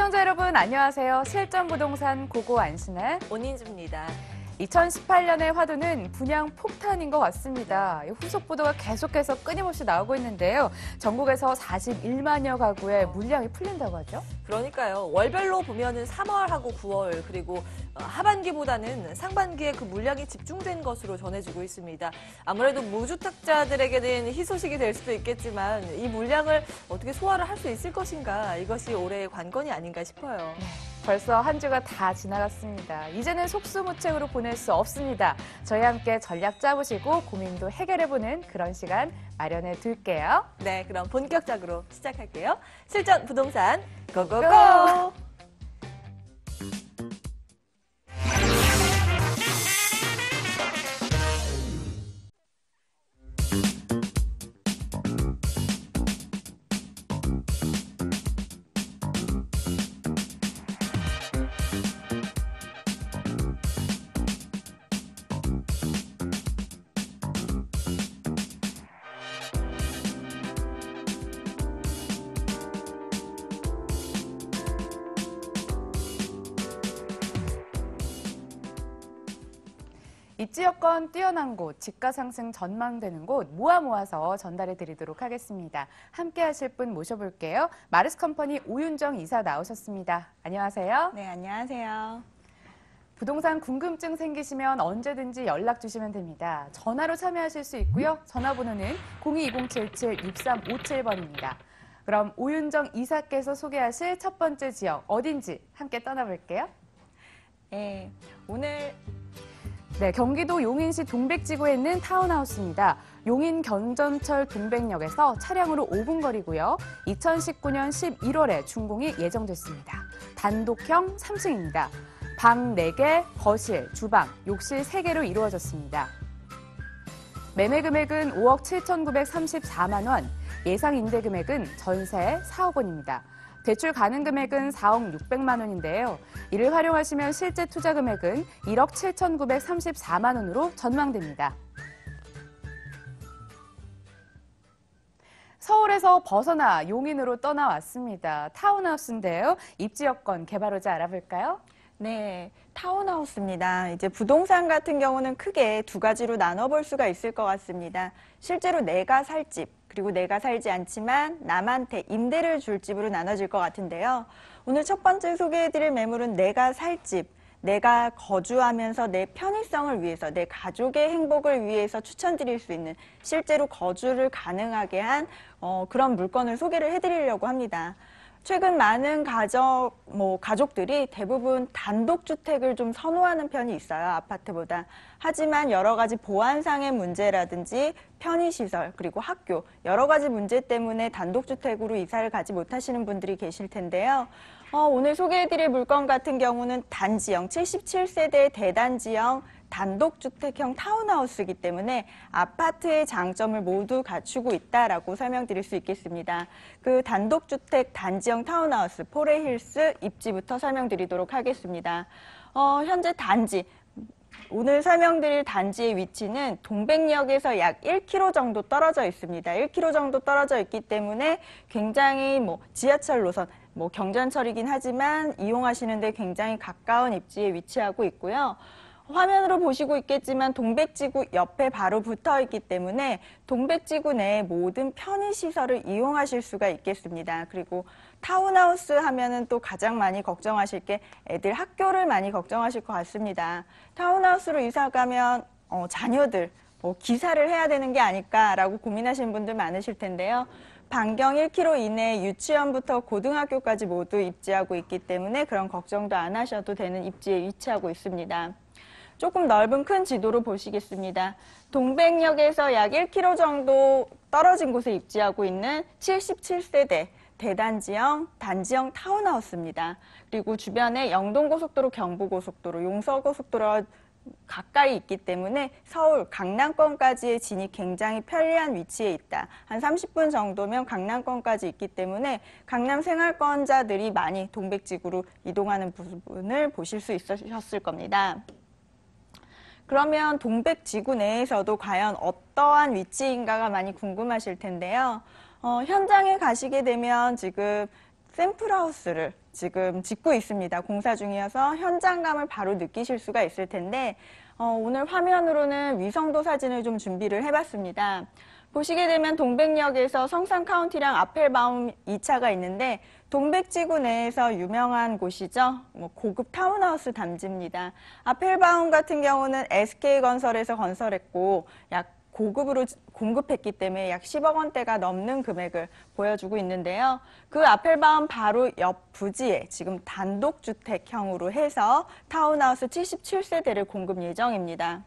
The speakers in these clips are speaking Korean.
시청자 여러분 안녕하세요. 실전부동산 고고 안신의 온인주입니다. 2018년의 화두는 분양 폭탄인 것 같습니다. 후속 보도가 계속해서 끊임없이 나오고 있는데요. 전국에서 41만여 가구의 물량이 풀린다고 하죠? 그러니까요. 월별로 보면은 3월하고 9월 그리고 하반기보다는 상반기에 그 물량이 집중된 것으로 전해지고 있습니다. 아무래도 무주택자들에게는 희소식이 될 수도 있겠지만 이 물량을 어떻게 소화를 할 수 있을 것인가 이것이 올해의 관건이 아닌가 싶어요. 네, 벌써 한 주가 다 지나갔습니다. 이제는 속수무책으로 보낼 수 없습니다. 저희와 함께 전략 짜보시고 고민도 해결해보는 그런 시간 마련해 둘게요. 네, 그럼 본격적으로 시작할게요. 실전 부동산 고고고! 고! 입지 여건 뛰어난 곳, 집가 상승 전망되는 곳 모아서 전달해 드리도록 하겠습니다. 함께 하실 분 모셔볼게요. 마르스컴퍼니 오윤정 이사 나오셨습니다. 안녕하세요. 네, 안녕하세요. 부동산 궁금증 생기시면 언제든지 연락 주시면 됩니다. 전화로 참여하실 수 있고요. 전화번호는 022077-6357번입니다. 그럼 오윤정 이사께서 소개하실 첫 번째 지역 어딘지 함께 떠나볼게요. 네, 오늘 경기도 용인시 동백지구에 있는 타운하우스입니다. 용인 견전철 동백역에서 차량으로 5분 거리고요. 2019년 11월에 준공이 예정됐습니다. 단독형 3층입니다. 방 4개, 거실, 주방, 욕실 3개로 이루어졌습니다. 매매 금액은 5억 7,934만 원, 예상 임대 금액은 전세 4억 원입니다. 대출 가능 금액은 4억 600만 원인데요. 이를 활용하시면 실제 투자 금액은 1억 7,934만 원으로 전망됩니다. 서울에서 벗어나 용인으로 떠나왔습니다. 타운하우스인데요. 입지 여건 개발호재 알아볼까요? 네, 타운하우스입니다. 이제 부동산 같은 경우는 크게 두 가지로 나눠볼 수가 있을 것 같습니다. 실제로 내가 살 집, 그리고 내가 살지 않지만 남한테 임대를 줄 집으로 나눠질 것 같은데요. 오늘 첫 번째 소개해드릴 매물은 내가 살 집, 내가 거주하면서 내 편의성을 위해서, 내 가족의 행복을 위해서 추천드릴 수 있는 실제로 거주를 가능하게 한 그런 물건을 소개를 해드리려고 합니다. 최근 많은 가족들이 대부분 단독주택을 좀 선호하는 편이 있어요, 아파트보다. 하지만 여러 가지 보안상의 문제라든지 편의시설, 그리고 학교, 여러 가지 문제 때문에 단독주택으로 이사를 가지 못하시는 분들이 계실 텐데요. 오늘 소개해드릴 물건 같은 경우는 단지형, 77세대 대단지형 단독주택형 타운하우스이기 때문에 아파트의 장점을 모두 갖추고 있다라고 설명드릴 수 있겠습니다. 그 단독주택 단지형 타운하우스 포레힐스 입지부터 설명드리도록 하겠습니다. 현재 단지, 오늘 설명드릴 단지의 위치는 동백역에서 약 1km 정도 떨어져 있습니다. 1km 정도 떨어져 있기 때문에 굉장히 지하철 노선, 경전철이긴 하지만 이용하시는데 굉장히 가까운 입지에 위치하고 있고요. 화면으로 보시고 있겠지만 동백지구 옆에 바로 붙어 있기 때문에 동백지구 내의 모든 편의시설을 이용하실 수가 있겠습니다. 그리고 타운하우스 하면은 또 가장 많이 걱정하실 게 애들 학교를 많이 걱정하실 것 같습니다. 타운하우스로 이사 가면 자녀들 기사를 해야 되는 게 아닐까라고 고민하시는 분들 많으실 텐데요. 반경 1km 이내 유치원부터 고등학교까지 모두 입지하고 있기 때문에 그런 걱정도 안 하셔도 되는 입지에 위치하고 있습니다. 조금 넓은 큰 지도로 보시겠습니다. 동백역에서 약 1km 정도 떨어진 곳에 입지하고 있는 77세대 대단지형, 단지형 타운하우스입니다. 그리고 주변에 영동고속도로, 경부고속도로, 용서고속도로가 가까이 있기 때문에 서울, 강남권까지의 진입 굉장히 편리한 위치에 있다. 한 30분 정도면 강남권까지 있기 때문에 강남 생활권자들이 많이 동백지구로 이동하는 부분을 보실 수 있으셨을 겁니다. 그러면 동백지구 내에서도 과연 어떠한 위치인가가 많이 궁금하실 텐데요. 현장에 가시게 되면 지금 샘플하우스를 지금 짓고 있습니다. 공사 중이어서 현장감을 바로 느끼실 수가 있을 텐데 오늘 화면으로는 위성도 사진을 좀 준비를 해봤습니다. 보시게 되면 동백역에서 성산카운티랑 아펠바움 2차가 있는데 동백지구 내에서 유명한 곳이죠. 고급 타운하우스 단지입니다. 아펠바움 같은 경우는 SK건설에서 건설했고 약 고급으로 공급했기 때문에 약 10억 원대가 넘는 금액을 보여주고 있는데요. 그 아펠바움 바로 옆 부지에 지금 단독주택형으로 해서 타운하우스 77세대를 공급 예정입니다.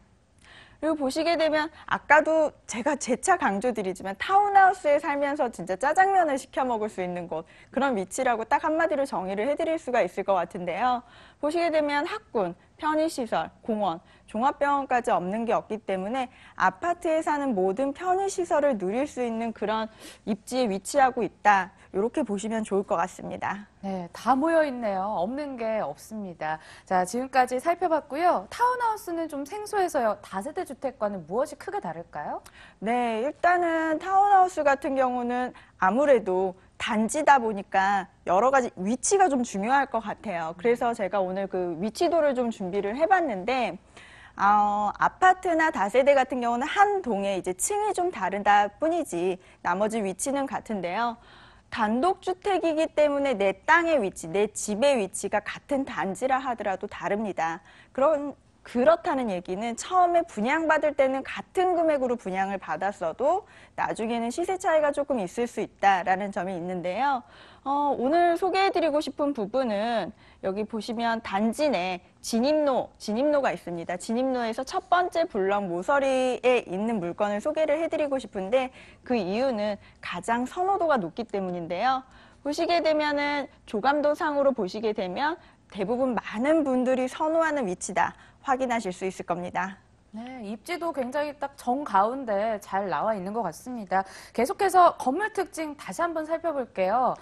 그리고 보시게 되면 아까도 제가 재차 강조드리지만 타운하우스에 살면서 진짜 짜장면을 시켜 먹을 수 있는 곳, 그런 위치라고 딱 한마디로 정의를 해드릴 수가 있을 것 같은데요. 보시게 되면 학군, 편의시설, 공원, 종합병원까지 없는 게 없기 때문에 아파트에 사는 모든 편의시설을 누릴 수 있는 그런 입지에 위치하고 있다. 이렇게 보시면 좋을 것 같습니다. 네, 다 모여 있네요. 없는 게 없습니다. 자, 지금까지 살펴봤고요. 타운하우스는 좀 생소해서요. 다세대 주택과는 무엇이 크게 다를까요? 네, 일단은 타운하우스 같은 경우는 아무래도 단지다 보니까 여러 가지 위치가 좀 중요할 것 같아요. 그래서 제가 오늘 그 위치도를 좀 준비를 해봤는데 아파트나 다세대 같은 경우는 한 동에 이제 층이 좀 다르다 뿐이지 나머지 위치는 같은데요. 단독주택이기 때문에 내 땅의 위치, 내 집의 위치가 같은 단지라 하더라도 다릅니다. 그렇다는 얘기는 처음에 분양받을 때는 같은 금액으로 분양을 받았어도 나중에는 시세 차이가 조금 있을 수 있다라는 점이 있는데요. 오늘 소개해드리고 싶은 부분은 여기 보시면 단지 내 진입로가 있습니다. 진입로에서 첫 번째 블럭 모서리에 있는 물건을 소개를 해드리고 싶은데 그 이유는 가장 선호도가 높기 때문인데요. 보시게 되면은 조감도상으로 보시게 되면 대부분 많은 분들이 선호하는 위치다 확인하실 수 있을 겁니다. 네, 입지도 굉장히 딱 정가운데 잘 나와 있는 것 같습니다. 계속해서 건물 특징 다시 한번 살펴볼게요.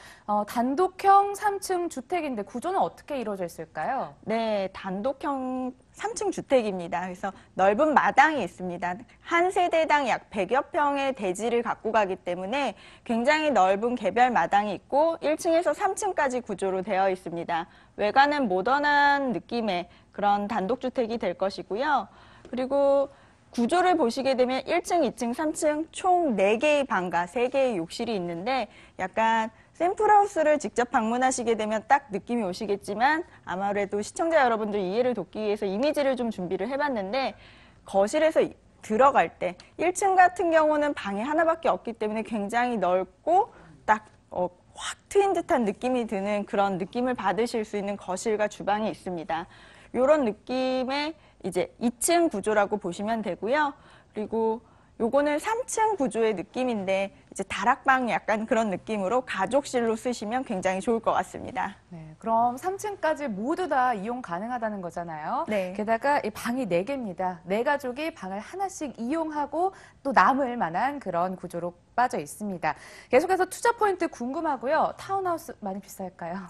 단독형 3층 주택인데 구조는 어떻게 이루어져 있을까요? 네, 단독형 3층 주택입니다. 그래서 넓은 마당이 있습니다. 한 세대당 약 100여 평의 대지를 갖고 가기 때문에 굉장히 넓은 개별 마당이 있고 1층에서 3층까지 구조로 되어 있습니다. 외관은 모던한 느낌의 그런 단독주택이 될 것이고요. 그리고 구조를 보시게 되면 1층, 2층, 3층 총 4개의 방과 3개의 욕실이 있는데 약간 샘플하우스를 직접 방문하시게 되면 딱 느낌이 오시겠지만 아무래도 시청자 여러분들 이해를 돕기 위해서 이미지를 좀 준비를 해봤는데 거실에서 들어갈 때 1층 같은 경우는 방이 하나밖에 없기 때문에 굉장히 넓고 딱 확 트인 듯한 느낌이 드는 그런 느낌을 받으실 수 있는 거실과 주방이 있습니다. 이런 느낌의 이제 2층 구조라고 보시면 되고요. 그리고 요거는 3층 구조의 느낌인데 이제 다락방 약간 그런 느낌으로 가족실로 쓰시면 굉장히 좋을 것 같습니다. 네, 그럼 3층까지 모두 다 이용 가능하다는 거잖아요. 네. 게다가 이 방이 4개입니다. 4가족이 방을 하나씩 이용하고 또 남을 만한 그런 구조로 빠져 있습니다. 계속해서 투자 포인트 궁금하고요. 타운하우스 많이 비쌀까요?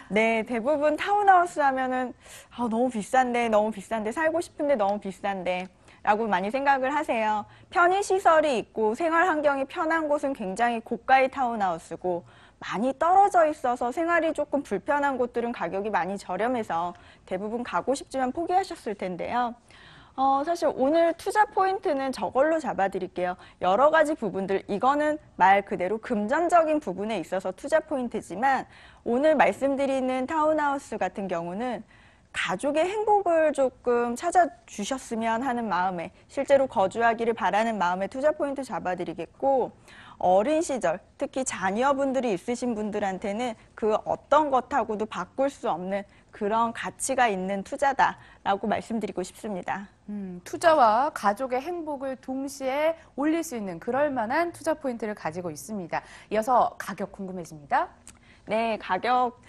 네, 대부분 타운하우스 하면은 너무 비싼데 살고 싶은데 너무 비싼데 라고 많이 생각을 하세요. 편의시설이 있고 생활 환경이 편한 곳은 굉장히 고가의 타운하우스고 많이 떨어져 있어서 생활이 조금 불편한 곳들은 가격이 많이 저렴해서 대부분 가고 싶지만 포기하셨을 텐데요. 사실 오늘 투자 포인트는 저걸로 잡아드릴게요. 여러 가지 부분들, 이거는 말 그대로 금전적인 부분에 있어서 투자 포인트지만 오늘 말씀드리는 타운하우스 같은 경우는 가족의 행복을 조금 찾아주셨으면 하는 마음에 실제로 거주하기를 바라는 마음에 투자 포인트 잡아드리겠고 어린 시절 특히 자녀분들이 있으신 분들한테는 그 어떤 것하고도 바꿀 수 없는 그런 가치가 있는 투자다라고 말씀드리고 싶습니다. 투자와 가족의 행복을 동시에 올릴 수 있는 그럴 만한 투자 포인트를 가지고 있습니다. 이어서 가격 궁금해집니다. 네, 가격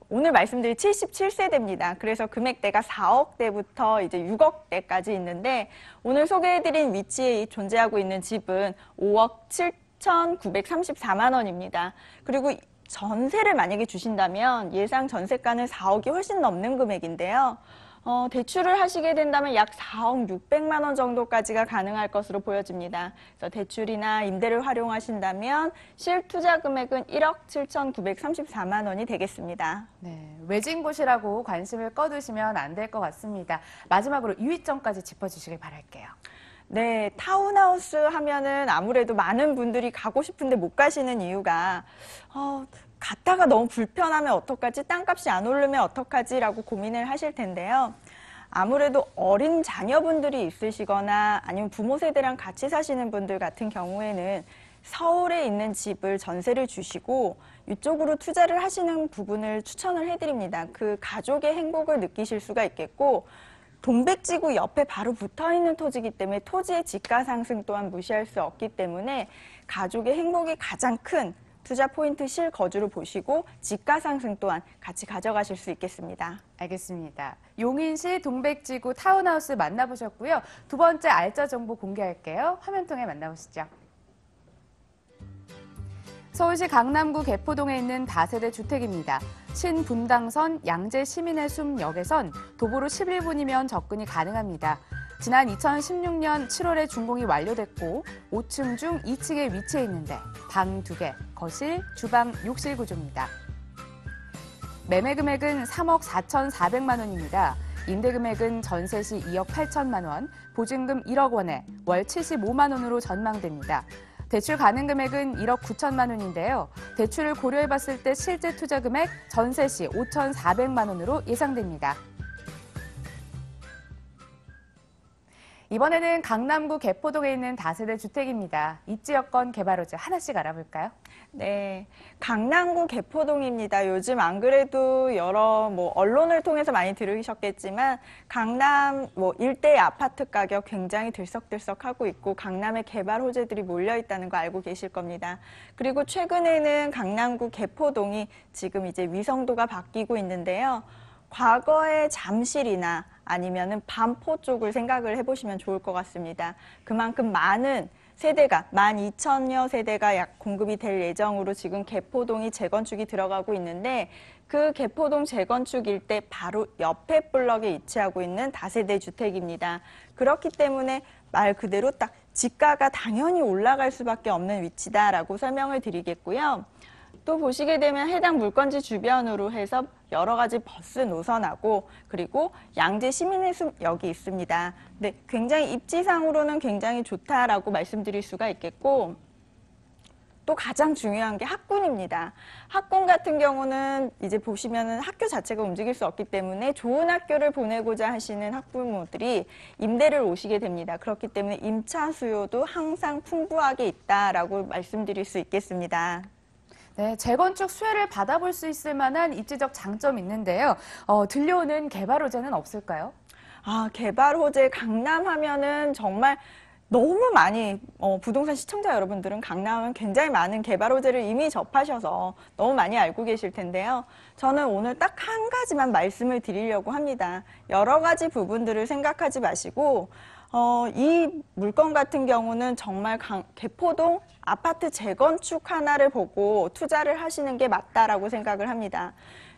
오늘 말씀드린 77세대입니다. 그래서 금액대가 4억대부터 이제 6억대까지 있는데 오늘 소개해드린 위치에 존재하고 있는 집은 5억 7,934만 원입니다. 그리고 전세를 만약에 주신다면 예상 전세가는 4억이 훨씬 넘는 금액인데요. 대출을 하시게 된다면 약 4억 600만 원 정도까지가 가능할 것으로 보여집니다. 그래서 대출이나 임대를 활용하신다면 실투자 금액은 1억 7,934만 원이 되겠습니다. 네, 외진 곳이라고 관심을 꺼두시면 안 될 것 같습니다. 마지막으로 유의점까지 짚어주시길 바랄게요. 네, 타운하우스 하면은 아무래도 많은 분들이 가고 싶은데 못 가시는 이유가 갔다가 너무 불편하면 어떡하지? 땅값이 안 오르면 어떡하지?라고 고민을 하실 텐데요. 아무래도 어린 자녀분들이 있으시거나 아니면 부모 세대랑 같이 사시는 분들 같은 경우에는 서울에 있는 집을 전세를 주시고 이쪽으로 투자를 하시는 부분을 추천을 해드립니다. 그 가족의 행복을 느끼실 수가 있겠고 동백지구 옆에 바로 붙어있는 토지이기 때문에 토지의 지가 상승 또한 무시할 수 없기 때문에 가족의 행복이 가장 큰 투자 포인트 실거주로 보시고 지가 상승 또한 같이 가져가실 수 있겠습니다. 알겠습니다. 용인시 동백지구 타운하우스 만나보셨고요. 두 번째 알짜 정보 공개할게요. 화면 통해 만나보시죠. 서울시 강남구 개포동에 있는 다세대 주택입니다. 신분당선 양재시민의 숨역에선 도보로 11분이면 접근이 가능합니다. 지난 2016년 7월에 준공이 완료됐고 5층 중 2층에 위치해 있는데 방 2개, 거실, 주방, 욕실 구조입니다. 매매 금액은 3억 4,400만 원입니다. 임대 금액은 전세 시 2억 8천만 원, 보증금 1억 원에 월 75만 원으로 전망됩니다. 대출 가능 금액은 1억 9천만 원인데요. 대출을 고려해봤을 때 실제 투자 금액 전세 시 5,400만 원으로 예상됩니다. 이번에는 강남구 개포동에 있는 다세대 주택입니다. 입지 여건 개발 호재 하나씩 알아볼까요? 네, 강남구 개포동입니다. 요즘 안 그래도 여러 언론을 통해서 많이 들으셨겠지만 강남 일대 아파트 가격 굉장히 들썩들썩하고 있고 강남에 개발 호재들이 몰려 있다는 거 알고 계실 겁니다. 그리고 최근에는 강남구 개포동이 지금 이제 위성도가 바뀌고 있는데요. 과거의 잠실이나 아니면은 반포 쪽을 생각을 해보시면 좋을 것 같습니다. 그만큼 많은 세대가 12,000여 세대가 약 공급이 될 예정으로 지금 개포동이 재건축이 들어가고 있는데 그 개포동 재건축 일대 바로 옆에 블럭에 위치하고 있는 다세대 주택입니다. 그렇기 때문에 말 그대로 딱 지가가 당연히 올라갈 수밖에 없는 위치다라고 설명을 드리겠고요. 또 보시게 되면 해당 물건지 주변으로 해서 여러 가지 버스 노선하고 그리고 양재 시민의 숲역이 있습니다. 네, 굉장히 입지상으로는 굉장히 좋다라고 말씀드릴 수가 있겠고 또 가장 중요한 게 학군입니다. 학군 같은 경우는 이제 보시면은 학교 자체가 움직일 수 없기 때문에 좋은 학교를 보내고자 하시는 학부모들이 임대를 오시게 됩니다. 그렇기 때문에 임차 수요도 항상 풍부하게 있다라고 말씀드릴 수 있겠습니다. 네, 재건축 수혜를 받아볼 수 있을 만한 입지적 장점이 있는데요. 들려오는 개발 호재는 없을까요? 개발 호재 강남 하면은 정말 너무 많이 부동산 시청자 여러분들은 강남은 굉장히 많은 개발 호재를 이미 접하셔서 너무 많이 알고 계실 텐데요. 저는 오늘 딱 한 가지만 말씀을 드리려고 합니다. 여러 가지 부분들을 생각하지 마시고 이 물건 같은 경우는 정말 개포동 아파트 재건축 하나를 보고 투자를 하시는 게 맞다라고 생각을 합니다.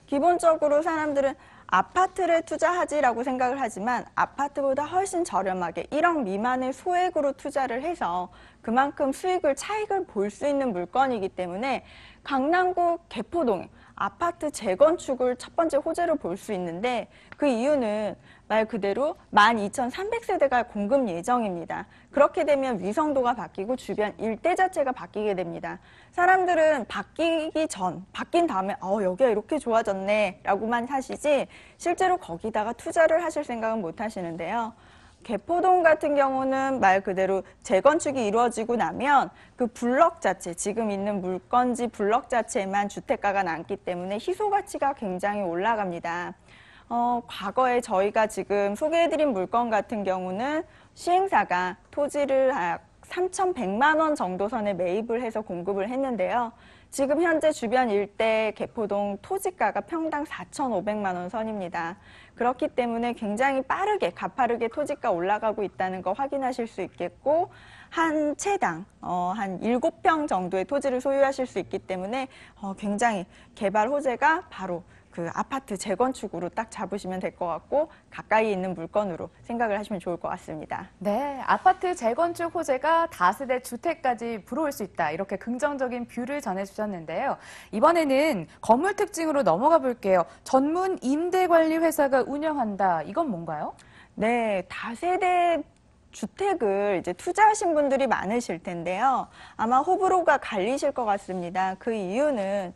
기본적으로 사람들은 아파트를 투자하지라고 생각을 하지만 아파트보다 훨씬 저렴하게 1억 미만의 소액으로 투자를 해서 그만큼 차익을 볼 수 있는 물건이기 때문에 강남구 개포동 아파트 재건축을 첫 번째 호재로 볼 수 있는데 그 이유는 말 그대로 12,300세대가 공급 예정입니다. 그렇게 되면 위성도가 바뀌고 주변 일대 자체가 바뀌게 됩니다. 사람들은 바뀐 다음에 여기가 이렇게 좋아졌네 라고만 하시지 실제로 거기다가 투자를 하실 생각은 못 하시는데요. 개포동 같은 경우는 말 그대로 재건축이 이루어지고 나면 그 블럭 자체, 지금 있는 물건지 블럭 자체에만 주택가가 남기 때문에 희소 가치가 굉장히 올라갑니다. 과거에 저희가 지금 소개해드린 물건 같은 경우는 시행사가 토지를 3,100만 원 정도 선에 매입을 해서 공급을 했는데요. 지금 현재 주변 일대 개포동 토지가가 평당 4,500만 원 선입니다. 그렇기 때문에 굉장히 가파르게 토지가 올라가고 있다는 거 확인하실 수 있겠고 한 채당 한 7평 정도의 토지를 소유하실 수 있기 때문에 굉장히 개발 호재가 바로 그 아파트 재건축으로 딱 잡으시면 될 것 같고 가까이 있는 물건으로 생각을 하시면 좋을 것 같습니다. 네, 아파트 재건축 호재가 다세대 주택까지 불어올 수 있다. 이렇게 긍정적인 뷰를 전해주셨는데요. 이번에는 건물 특징으로 넘어가 볼게요. 전문 임대관리 회사가 운영한다. 이건 뭔가요? 네, 다세대 주택을 이제 투자하신 분들이 많으실 텐데요. 아마 호불호가 갈리실 것 같습니다. 그 이유는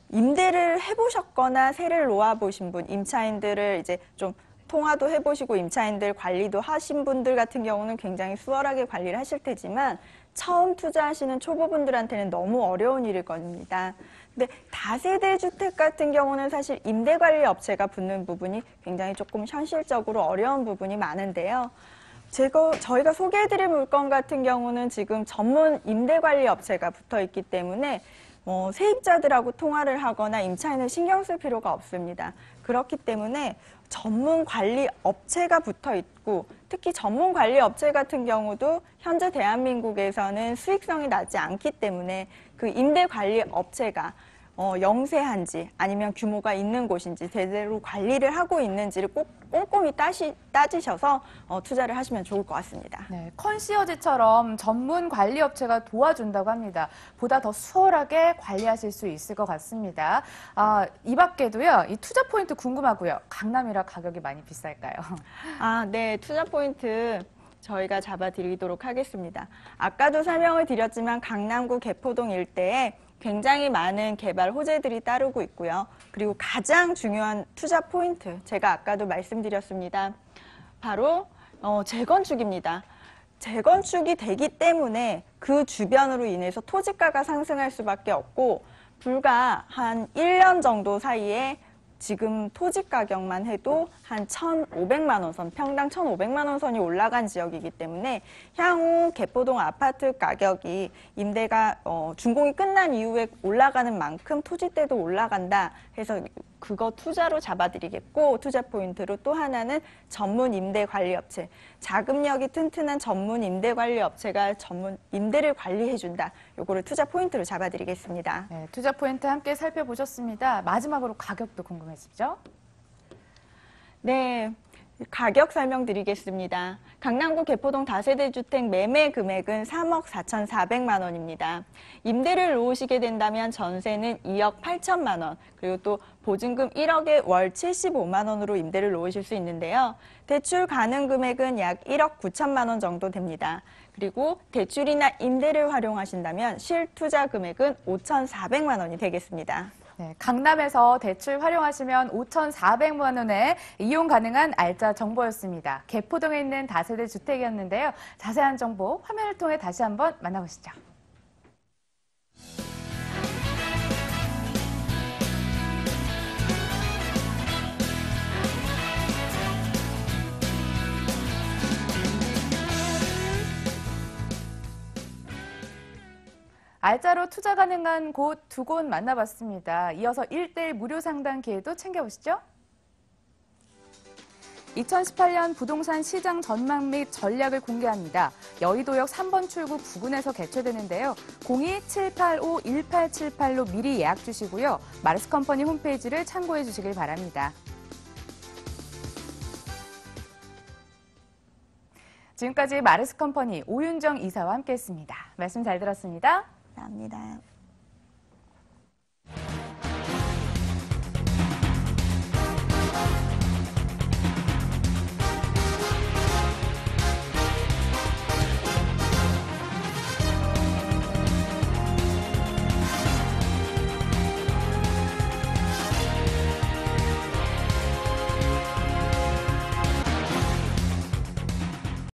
임대를 해보셨거나 세를 놓아보신 분, 임차인들을 이제 좀 통화도 해보시고 임차인들 관리도 하신 분들 같은 경우는 굉장히 수월하게 관리를 하실 테지만 처음 투자하시는 초보분들한테는 너무 어려운 일일 겁니다. 근데 다세대 주택 같은 경우는 사실 임대관리 업체가 붙는 부분이 굉장히 조금 현실적으로 어려운 부분이 많은데요. 저희가 소개해드릴 물건 같은 경우는 지금 전문 임대관리 업체가 붙어 있기 때문에 세입자들하고 통화를 하거나 임차인을 신경 쓸 필요가 없습니다. 그렇기 때문에 전문 관리 업체가 붙어 있고 특히 전문 관리 업체 같은 경우도 현재 대한민국에서는 수익성이 낮지 않기 때문에 그 임대 관리 업체가 영세한지 아니면 규모가 있는 곳인지 제대로 관리를 하고 있는지를 꼭 꼼꼼히 따지셔서 투자를 하시면 좋을 것 같습니다. 네, 컨시어지처럼 전문 관리 업체가 도와준다고 합니다. 보다 더 수월하게 관리하실 수 있을 것 같습니다. 이 밖에도요, 이 투자 포인트 궁금하고요. 강남이라 가격이 많이 비쌀까요? 네, 투자 포인트 저희가 잡아드리도록 하겠습니다. 아까도 설명을 드렸지만 강남구 개포동 일대에 굉장히 많은 개발 호재들이 따르고 있고요. 그리고 가장 중요한 투자 포인트, 제가 아까도 말씀드렸습니다. 바로 재건축입니다. 재건축이 되기 때문에 그 주변으로 인해서 토지가가 상승할 수밖에 없고 불과 한 1년 정도 사이에 지금 토지 가격만 해도 한 1,500만 원 선, 평당 1,500만 원 선이 올라간 지역이기 때문에 향후 개포동 아파트 가격이 임대가 준공이 끝난 이후에 올라가는 만큼 토지대도 올라간다 해서 그거 투자로 잡아드리겠고 투자 포인트로 또 하나는 전문 임대관리업체, 자금력이 튼튼한 전문 임대관리업체가 전문 임대를 관리해준다. 요거를 투자 포인트로 잡아드리겠습니다. 네, 투자 포인트 함께 살펴보셨습니다. 마지막으로 가격도 궁금해지죠? 네, 가격 설명드리겠습니다. 강남구 개포동 다세대 주택 매매 금액은 3억 4,400만 원입니다. 임대를 놓으시게 된다면 전세는 2억 8천만 원, 그리고 또 보증금 1억에 월 75만 원으로 임대를 놓으실 수 있는데요. 대출 가능 금액은 약 1억 9천만 원 정도 됩니다. 그리고 대출이나 임대를 활용하신다면 실투자 금액은 5,400만 원이 되겠습니다. 네, 강남에서 대출 활용하시면 5,400만 원에 이용 가능한 알짜 정보였습니다. 개포동에 있는 다세대 주택이었는데요. 자세한 정보 화면을 통해 다시 한번 만나보시죠. 알짜로 투자 가능한 곳 두 곳 만나봤습니다. 이어서 1대1 무료 상담 기회도 챙겨보시죠. 2018년 부동산 시장 전망 및 전략을 공개합니다. 여의도역 3번 출구 부근에서 개최되는데요. 02-785-1878로 미리 예약 주시고요. 마르스컴퍼니 홈페이지를 참고해 주시길 바랍니다. 지금까지 마르스컴퍼니 오윤정 이사와 함께했습니다. 말씀 잘 들었습니다. 감사합니다.